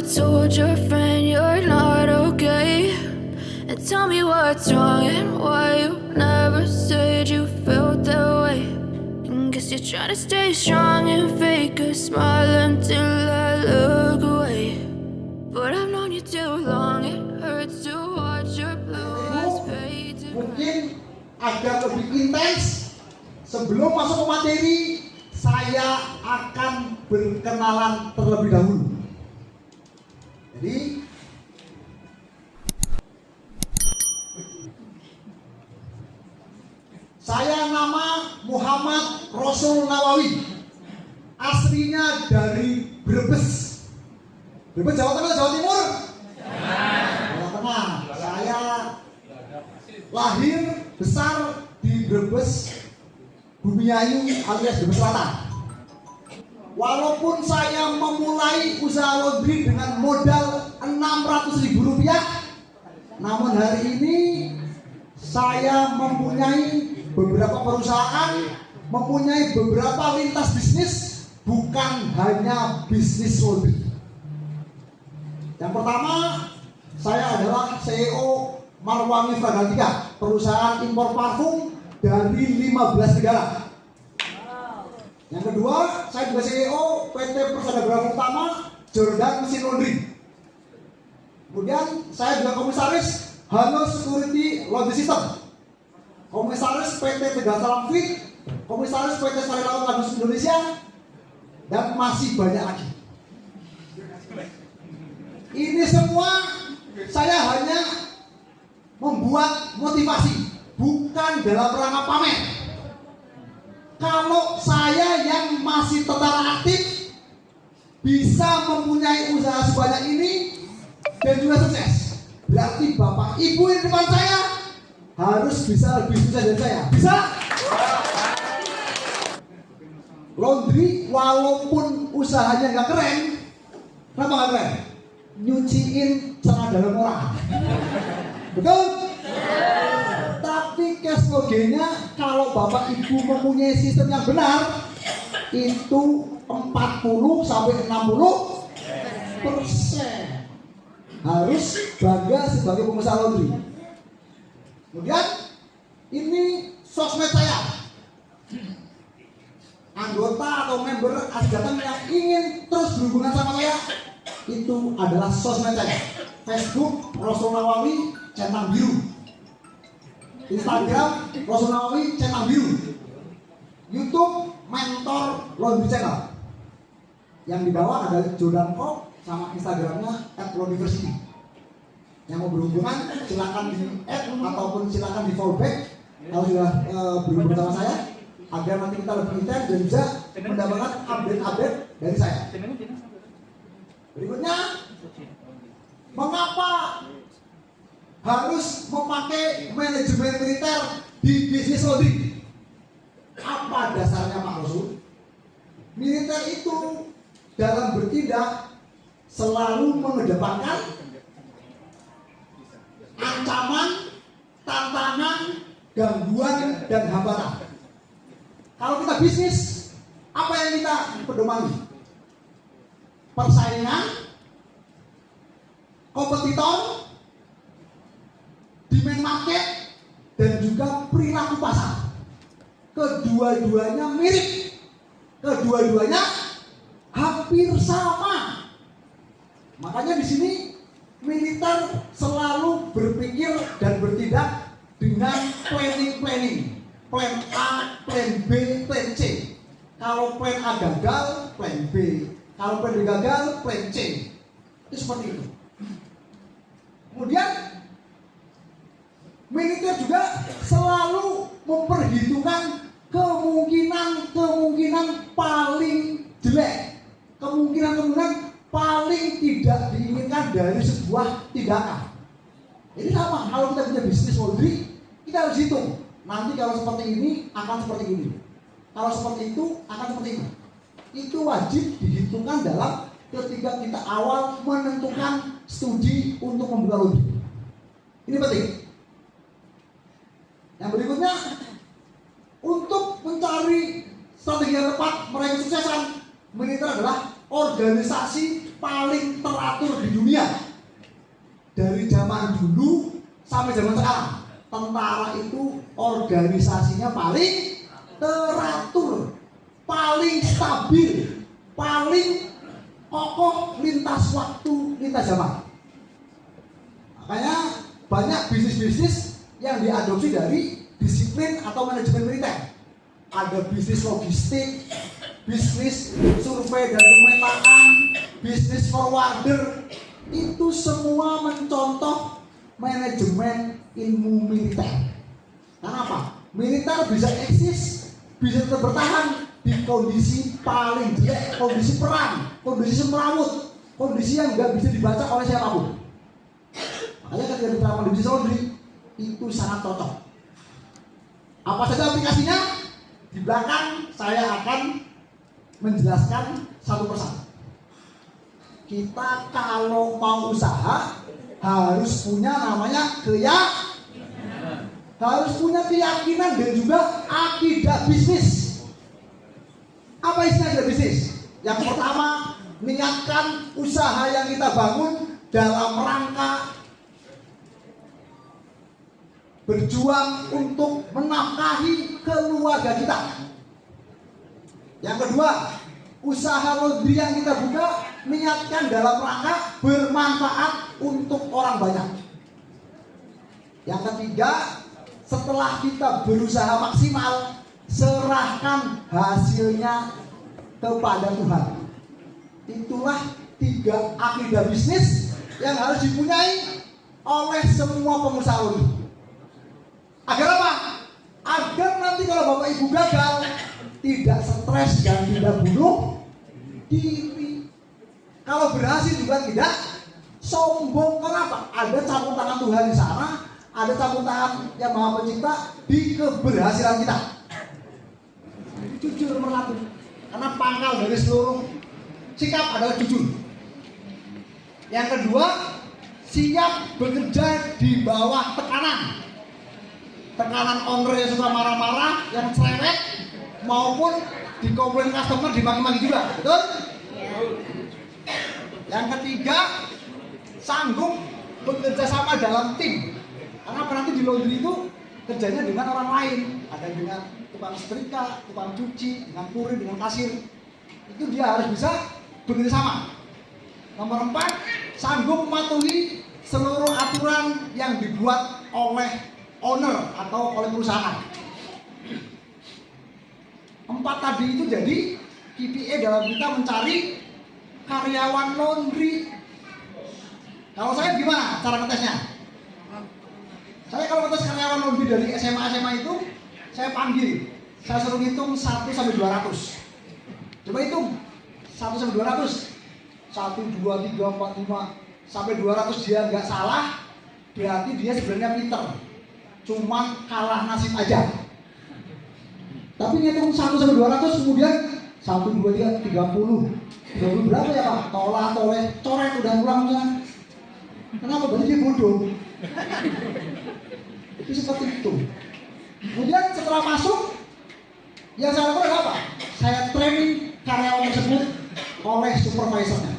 told your friend you're not okay? And tell me what's wrong and why you never said you felt that way. And guess you're trying to stay strong and fake a smile until I look away. But I've known you too long, it hurts to watch your blue eyes fade to gray. Mungkin agak lebih intens. Sebelum masuk ke materi, saya akan berkenalan terlebih dahulu. Jadi, saya nama Muhammad Rasul Nawawi. Aslinya dari Brebes. Brebes Jawa Tengah, Jawa Timur? Jawa Tengah. Saya lahir besar di Brebes, Bumiayu alias Brebes Selatan. Walaupun saya memulai usaha laundry dengan modal Rp600.000, namun hari ini saya mempunyai beberapa perusahaan, mempunyai beberapa lintas bisnis, bukan hanya bisnis laundry. Yang pertama, saya adalah CEO Marwangi Fragatika, perusahaan impor parfum dari 15 negara. Yang kedua, saya juga CEO PT Persada Bravo Utama Jordan Mesin Laundry. Kemudian saya juga komisaris Hano Security Laundry System, komisaris PT Tegal Salam Fit, komisaris PT Sari Laut Lagus Indonesia, dan masih banyak lagi. Ini semua saya hanya membuat motivasi, bukan dalam rangka pamer. Kalau saya yang masih tentara aktif bisa mempunyai usaha sebanyak ini dan juga sukses, berarti bapak ibu di depan saya harus bisa lebih sukses dari saya. Bisa? Laundry walaupun usahanya nggak keren, kenapa nggak keren? Nyuciin celana dalam orang, betul? Tapi cash flow-nya kalau bapak ibu mempunyai sistem yang benar, itu 40-60% harus bangga sebagai pengusaha laundry. Kemudian ini sosmed saya. Anggota atau member Asjatan yang ingin terus berhubungan sama saya, itu adalah sosmed saya. Facebook Rasul Nawawi centang biru, Instagram Rasul Nawawi centang biru, YouTube Mentor Laundry Channel. Yang di bawah ada Jordan Co sama Instagramnya @laundryversity. Yang mau berhubungan silakan di add ataupun silakan di follow back kalau sudah berhubung sama saya, agar nanti kita lebih intens dan bisa mendapatkan update-update dari saya. Berikutnya, mengapa harus memakai manajemen militer di bisnis laundry? Apa dasarnya Pak Rasul? Militer itu dalam bertindak selalu mengedepankan ancaman, tantangan, gangguan, dan hambatan. Kalau kita bisnis, apa yang kita pedomani? Persaingan, kompetitor, demand market, dan juga perilaku pasar. Kedua-duanya mirip, kedua-duanya hampir sama. Makanya di sini militer selalu berpikir dan bertindak dengan planning. Plan A, plan B, plan C. Kalau plan A gagal, plan B. Kalau plan B gagal, plan C. Itu seperti itu. Kemudian militer juga selalu memperhitungkan kemungkinan paling jelek, kemungkinan paling tidak diinginkan dari sebuah tindakan. Jadi sama, kalau kita punya bisnis laundry, kita harus hitung. Nanti kalau seperti ini akan seperti ini, kalau seperti itu akan seperti ini. Itu wajib dihitungkan dalam ketika kita awal menentukan studi untuk membuka laundry. Ini penting. Yang berikutnya, untuk mencari strategi yang tepat meraih kesuksesan, militer adalah organisasi paling teratur di dunia. Dari zaman dulu sampai zaman sekarang, tentara itu organisasinya paling teratur, paling stabil, paling kokoh lintas waktu, lintas zaman. Makanya banyak bisnis-bisnis yang diadopsi dari disiplin atau manajemen militer. Ada bisnis logistik, bisnis survei dan pemetaan, bisnis forwarder, itu semua mencontoh manajemen ilmu militer. Kenapa? Militer bisa eksis, bisa tetap bertahan di kondisi paling jelek, kondisi perang, kondisi semrawut, kondisi yang nggak bisa dibaca oleh siapapun. Makanya ketika diterapkan di bisnis laundry itu sangat cocok. Apa saja aplikasinya? Di belakang saya akan menjelaskan satu persatu. Kita kalau mau usaha harus punya namanya harus punya keyakinan dan juga akidah bisnis. Apa isinya akidah bisnis? Yang pertama, niatkan usaha yang kita bangun dalam rangka berjuang untuk menafkahi keluarga kita. Yang kedua, usaha laundry yang kita buka niatkan dalam rangka bermanfaat untuk orang banyak. Yang ketiga, setelah kita berusaha maksimal, serahkan hasilnya kepada Tuhan. Itulah 3 akidah bisnis yang harus dipunyai oleh semua pengusaha laundry. Agar apa? Agar nanti kalau Bapak Ibu gagal, tidak stres dan tidak bunuh diri. Kalau berhasil juga tidak sombong. Kenapa? Ada campur tangan Tuhan di sana, ada campur tangan yang Maha Pencipta di keberhasilan kita. Jujur nomor 1. Karena pangkal dari seluruh sikap adalah jujur. Yang kedua, siap bekerja di bawah tekanan. Tekanan owner yang suka marah-marah, yang cerewet, maupun dikomplain customer, dimaki-maki juga, betul? Yang ketiga, sanggup bekerja sama dalam tim. Karena nanti di laundry itu kerjanya dengan orang lain, ada dengan tukang setrika, tukang cuci, dengan kurir, dengan kasir. Itu dia harus bisa bekerja sama. Nomor 4, sanggup mematuhi seluruh aturan yang dibuat oleh owner atau oleh perusahaan. 4 tadi itu jadi KPI dalam kita mencari karyawan laundry. Kalau saya gimana cara ngetesnya? Saya kalau ngetes karyawan laundry dari SMA itu, saya panggil, saya suruh hitung 1 sampai 200. Coba hitung 1 sampai 200. 1, 2, 3, 4, 5 sampai 200 dia nggak salah, berarti dia sebenarnya pinter. Cuman kalah nasib aja. Tapi ngitung 1 sampai 200, kemudian 1, 2, 3, 30. 30 berapa ya Pak? Toleh, coret udah pulang sana. Kenapa? Berarti dia bodoh. Itu seperti itu. Kemudian setelah masuk, yang saya lakukan apa? Saya training karyawan tersebut oleh supervisornya.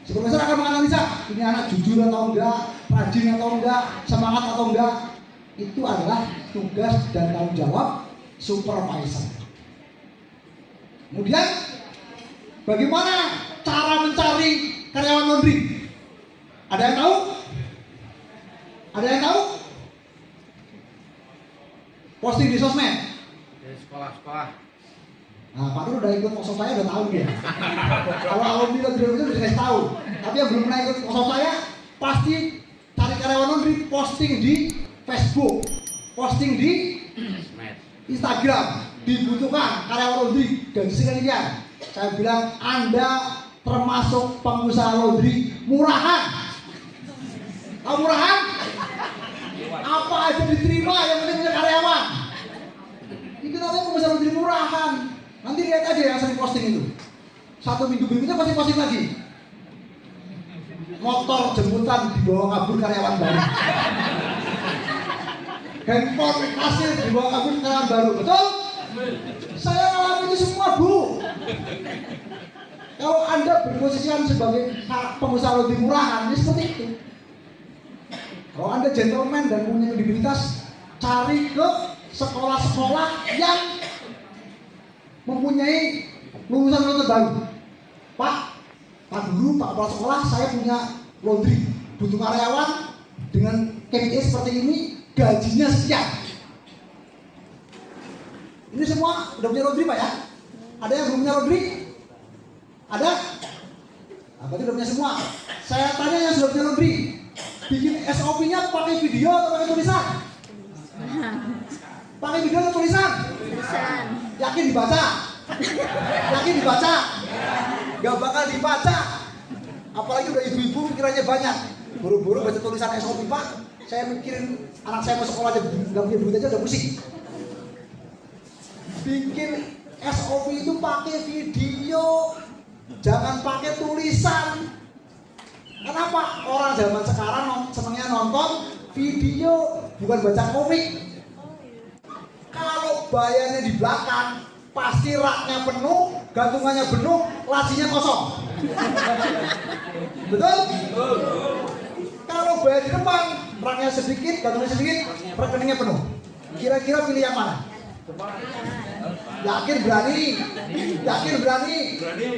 Supervisor akan menganalisa ini anak jujur atau enggak, rajin atau enggak, semangat atau enggak. Itu adalah tugas dan tanggung jawab supervisor. Kemudian bagaimana cara mencari karyawan laundry? Ada yang tahu? Ada yang tahu? Posting di sosmed. Di sekolah-sekolah. Nah, Pak Nur udah ikut workshop saya udah tahu dia. Kalau alumni laundry itu bisa kasih tahu. Tapi yang belum pernah ikut workshop saya pasti cari karyawan laundry, posting di Facebook, posting di Instagram, dibutuhkan karyawan laundry dan sekalian. Saya bilang Anda termasuk pengusaha laundry murahan. Tahu murahan? Apa aja diterima yang penting punya karyawan. Ini namanya pengusaha laundry murahan. Nanti lihat aja yang sering posting itu. 1 minggu berikutnya pasti posting lagi. Motor jemputan dibawa kabur karyawan baru. Handphone kasir dibawa kabur karyawan baru, betul? Saya ngalamin itu semua Bu. Kalau Anda berposisikan sebagai pengusaha laundry murahan, ini seperti itu. Kalau Anda gentleman dan punya kredibilitas, cari ke sekolah-sekolah yang mempunyai lulusan terbaru. Pak Guru, Pak Kepala Sekolah, saya punya laundry, butuh karyawan dengan KPI seperti ini, gajinya sekian. Ini semua udah punya laundry Pak ya? Ada yang belum punya laundry? Ada? Nah, berarti udah punya semua. Saya tanya yang sudah punya laundry, bikin SOP-nya pakai video atau pakai tulisan? Pakai video atau tulisan? Tulisan. Yakin dibaca? Yakin dibaca? Gak bakal dibaca. Apalagi udah ibu-ibu pikirannya banyak. Buru-buru baca tulisan SOP Pak. Saya mikirin anak saya masuk sekolah aja gak punya duit aja udah pusing. Bikin SOP itu pakai video, jangan pakai tulisan. Kenapa? Orang zaman sekarang senangnya nonton video, bukan baca komik. Kalau bayarnya di belakang, pasti raknya penuh, gantungannya penuh, lacinya kosong. Betul? Kalau bayar di depan, raknya sedikit, gantungnya sedikit, rekeningnya penuh. Kira-kira pilih yang mana? Yakin berani? Yakin berani?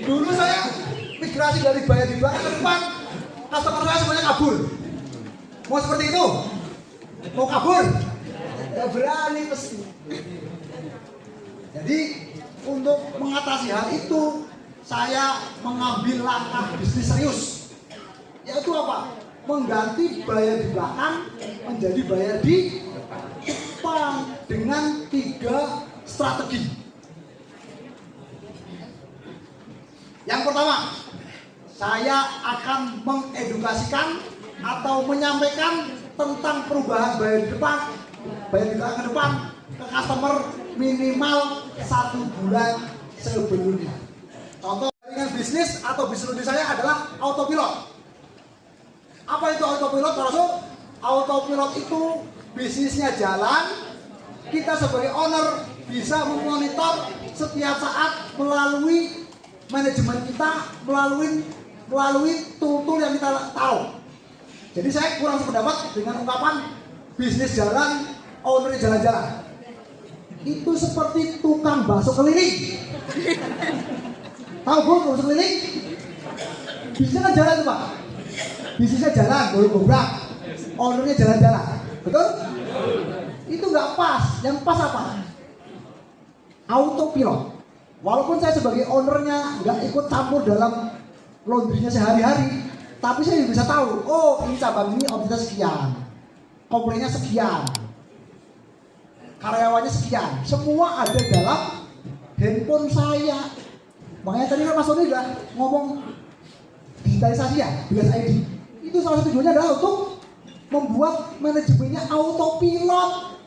Dulu saya migrasi dari bayar di belakang ke depan, customer saya semuanya kabur. Mau seperti itu? Mau kabur? Gak berani pasti. Jadi untuk mengatasi hal itu, saya mengambil langkah bisnis serius. Yaitu apa? Mengganti bayar di belakang menjadi bayar di depan dengan 3 strategi. Yang pertama, saya akan mengedukasikan atau menyampaikan tentang perubahan bayar di depan, bayar di belakang ke depan ke customer minimal 1 bulan sebelumnya. Contoh dengan bisnis atau bisnis saya adalah autopilot. Apa itu autopilot, Pak Rasul? Autopilot itu bisnisnya jalan, kita sebagai owner bisa memonitor setiap saat melalui manajemen kita, melalui tool-tool yang kita tahu. Jadi saya kurang sependapat dengan ungkapan bisnis jalan, owner jalan-jalan. Itu seperti tukang bakso keliling. Tahu Bu, bakso keliling? Bisnisnya kan jalan tuh Pak. Bisnisnya jalan, boleh gobrak. Ownernya jalan-jalan. Betul? Itu nggak pas. Yang pas apa? Autopilot. Walaupun saya sebagai ownernya nggak ikut campur dalam laundrynya sehari-hari, tapi saya bisa tahu, oh ini cabang ini omsetnya sekian, komplainnya sekian, karyawannya sekian, semua ada dalam handphone saya. Makanya tadi kan Mas Tony udah ngomong digitalisasi ya, Bilas ID. Itu salah satu tujuannya adalah untuk membuat manajemennya autopilot.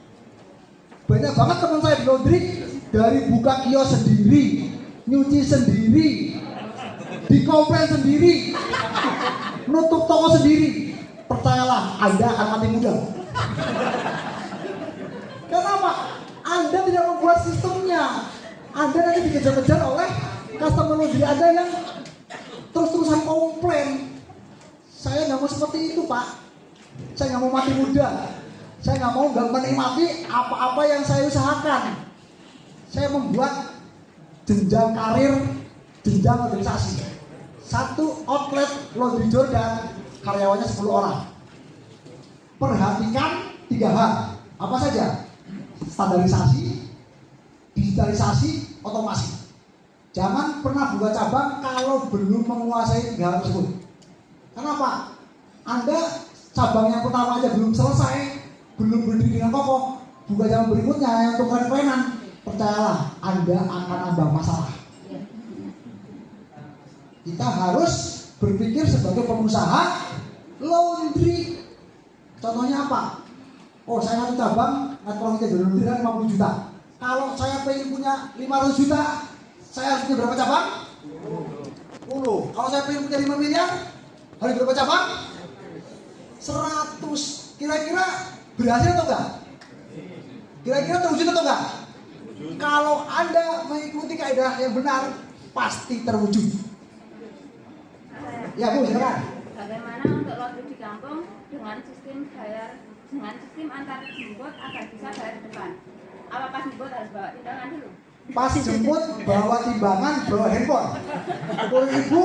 Banyak banget teman saya di laundry, dari buka kios sendiri, nyuci sendiri, dikomplain sendiri, nutup toko sendiri. Percayalah, Anda akan mati muda. Kenapa? Anda tidak membuat sistemnya. Anda nanti dikejar-kejar oleh customer laundry Anda yang terus-terusan komplain. Saya nggak mau seperti itu Pak. Saya nggak mau mati muda. Saya nggak mau nggak menikmati apa-apa yang saya usahakan. Saya membuat jenjang karir, jenjang organisasi. 1 outlet laundry Jordan, karyawannya 10 orang. Perhatikan 3 hal. Apa saja? Standarisasi, digitalisasi, otomasi. Jangan pernah buka cabang kalau belum menguasai 3 hal tersebut. Kenapa? Anda cabang yang pertama aja belum selesai, belum berdiri dengan kokoh, buka cabang berikutnya yang untuk keren-kerenan, percayalah Anda akan nambah masalah. Kita harus berpikir sebagai pengusaha laundry. Contohnya apa? Oh saya satu cabang, net profitnya dari laundry kan 50 juta. Kalau saya pengen punya 500 juta, saya harus punya berapa cabang? 10. Kalau saya pengen punya 5 miliar, harus berapa cabang? 100. Kira-kira berhasil atau enggak? Kira-kira terwujud atau enggak? Kalau Anda mengikuti kaidah yang benar, pasti terwujud. Ya Bu, silakan. Bagaimana untuk lotre di kampung dengan sistem antar jemput agar bisa bayar di depan? Apa pas jemput harus bawa timbangan dulu? Pas jemput bawa timbangan, bawa handphone. Kalau ibu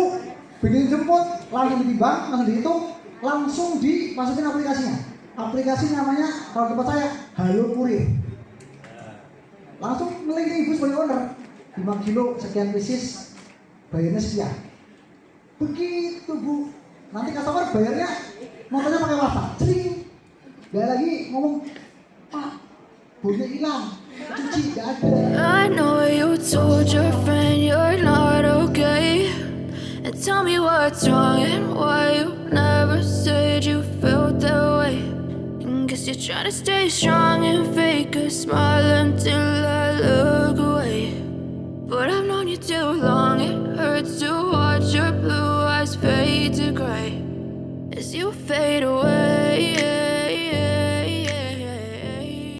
bikin jemput langsung ditimbang, langsung dihitung, langsung dimasukin aplikasinya. Aplikasi namanya kalau tempat saya Halo Kurir. Langsung ngelinking ibu sebagai owner. 5 kilo sekian pieces, bayarnya sekian. Begitu Bu. Nanti customer bayarnya motornya pakai WhatsApp. Sering. Gak lagi ngomong, Pak, bonnya hilang, cuci gak ada. I know you told your friend you're not okay. And tell me what's wrong and why you never said you felt that way. And guess you're trying to stay strong and fake a smile until I look away. But I've known you too long, it hurts to watch your blue eyes fade to gray as you fade away.